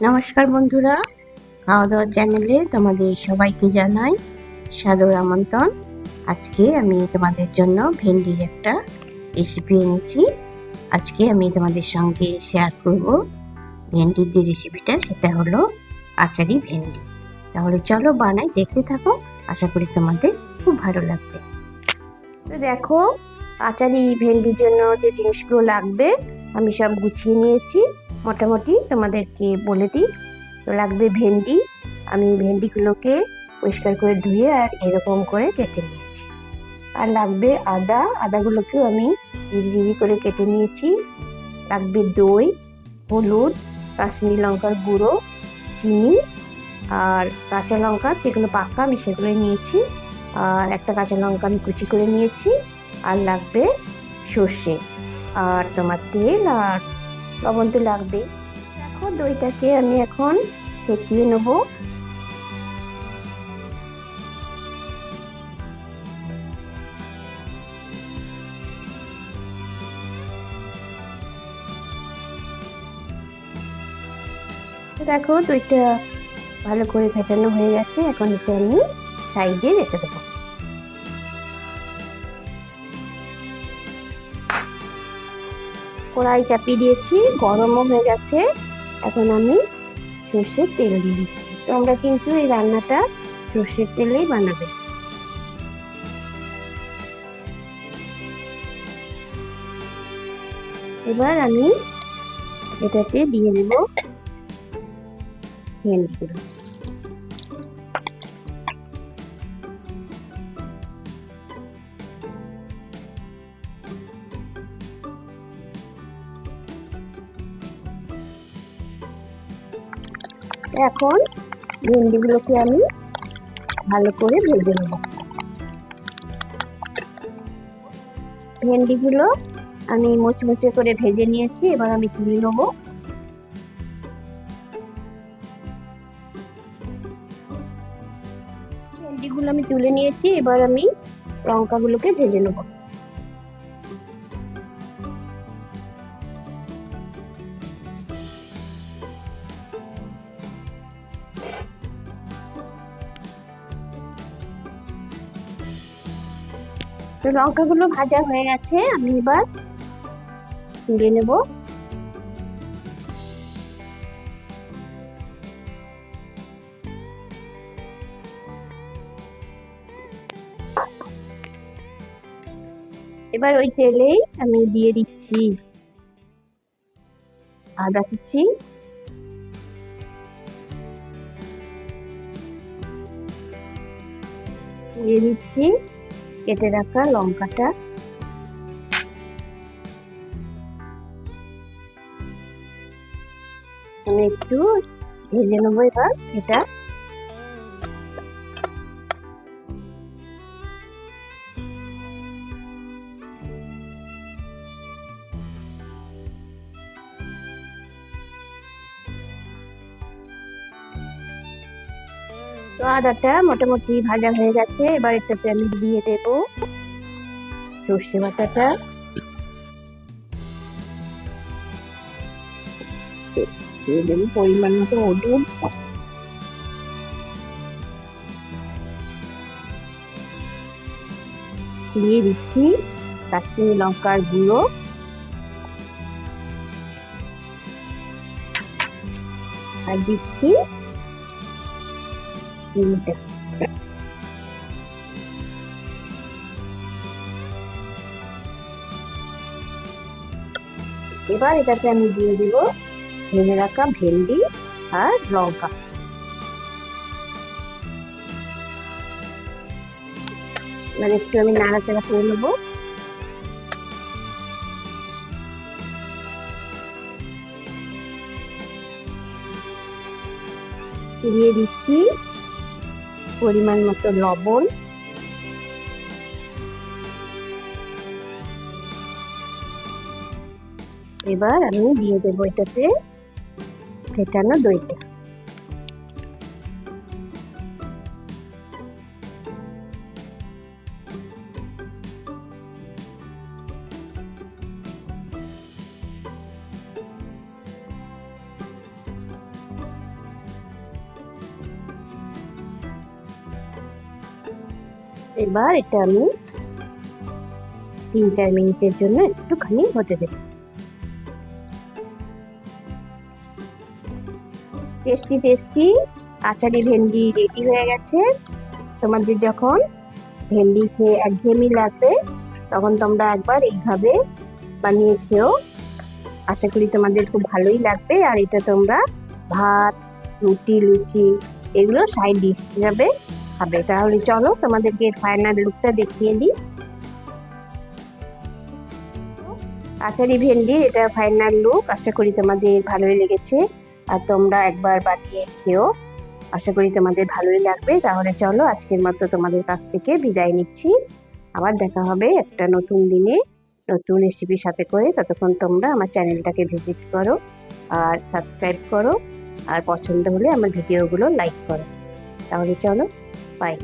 নমস্কার বন্ধুরা, খাওয়া দাওয়া চ্যানেলে তোমাদের সবাইকে জানাই সাদর আমন্ত্রণ। আজকে আমি তোমাদের জন্য ভেন্ডির একটা রেসিপি এনেছি। আজকে আমি তোমাদের সঙ্গে শেয়ার করব ভেন্ডির যে রেসিপিটা, সেটা হলো আচারি ভেন্ডি। তাহলে চলো বানাই, দেখতে থাকো, আশা করি তোমাদের খুব ভালো লাগবে। তো দেখো, আচারি ভেন্ডির জন্য যে জিনিসগুলো লাগবে আমি সব গুছিয়ে নিয়েছি, মোটামুটি তোমাদেরকে বলে দিই। তো লাগবে ভেন্ডি, আমি ভেন্ডিগুলোকে পরিষ্কার করে ধুয়ে আর এরকম করে কেটে নিয়েছি। আর লাগবে আদাগুলোকেও আমি ঝিরি করে কেটে নিয়েছি। লাগবে দই, হলুদ, কাশ্মীরি লঙ্কার গুঁড়ো, চিনি আর কাঁচা লঙ্কা, যেগুলো পাকা আমি সেগুলোই নিয়েছি। আর একটা কাঁচা লঙ্কা আমি কুচি করে নিয়েছি। আর লাগবে সর্ষে, আর তোমার তেল আর লবণ তো লাগবেই। দেখো, দইটাকে আমি এখন ফেটিয়ে নেব। দেখো, দইটা ভালো করে ফেটানো হয়ে গেছে, এখন এটা আমি সাইডে রেখে দেবো। কড়াই চাপিয়ে দিয়েছি, গরমও হয়ে গেছে। এখন আমি সর্ষের তেল দিয়ে দিচ্ছি। তোমরা কিন্তু এই রান্নাটা সর্ষের তেলেই বানাবে। এবার আমি এটাতে দিয়ে দেবো ভেন্ডিগুলো। এখন ভেন্ডিগুলোকে আমি ভালো করে ভেজে নেব। ভেন্ডিগুলো আমি মুচমুচে করে ভেজে নিয়েছি, এবার আমি তুলে নেব। ভেন্ডিগুলো আমি তুলে নিয়েছি, এবার আমি লঙ্কাগুলোকে ভেজে নেব। তো লঙ্কাগুলো ভাজা হয়ে গেছে, আমি এবার তুলে নেব। এবার ওই তেলেই আমি দিয়ে দিচ্ছি আদা কুচি, দিয়ে দিচ্ছি কেটে রাখা লঙ্কাটা, আমি একটু ভেজে নেবো এবার এটা। তো আদাটা মোটামুটি ভাজা হয়ে গেছে, এবার এটাতে আমি দিয়ে দেব সর্ষে বাটাটা, দিয়ে দেবো পরিমাণ মতো হলুদ, দিয়ে দিচ্ছি কাশ্মীরি লঙ্কার গুঁড়ো, আর দিচ্ছি চিনিটা। এবার এটাতে আমি দিয়ে দিব ভেজে রাখা ভেন্ডি আর লঙ্কা। এবার একটু আমি নাড়াচাড়া করে নেবো। দিয়ে দিচ্ছি পরিমাণ মতো লবণ, এবার আমি দিয়ে দেবো এটাতে ফেটানো দইটা। এবার এটা আমি 3-4 মিনিটের জন্য একটুখানি হতে দেব। টেস্টি টেস্টি আচারি ভেন্ডি রেডি হয়ে গেছে। তোমাদের যখন ভেন্ডি খেয়ে একঘেয়েমি লাগবে তখন তোমরা একবার এইভাবে বানিয়ে খেও। আশা করি তোমাদের খুব ভালোই লাগবে। আর এটা তোমরা ভাত, রুটি, লুচি এগুলো সাইড ডিশ হিসাবে খাবে। তাহলে চলো তোমাদেরকে ফাইনাল লুকটা দেখিয়ে দিই। আচারি ভেন্ডি এটা ফাইনাল লুক। আশা করি তোমাদের ভালোই লেগেছে আর তোমরা একবার বানিয়ে খেও। আশা করি তোমাদের ভালোই লাগবে। তাহলে চলো আজকের মতো তোমাদের কাছ থেকে বিদায় নিচ্ছি। আবার দেখা হবে একটা নতুন দিনে নতুন রেসিপির সাথে করে। ততক্ষণ তোমরা আমার চ্যানেলটাকে ভিজিট করো আর সাবস্ক্রাইব করো আর পছন্দ হলে আমার ভিডিওগুলো লাইক করো। তাহলে চলো, বাই।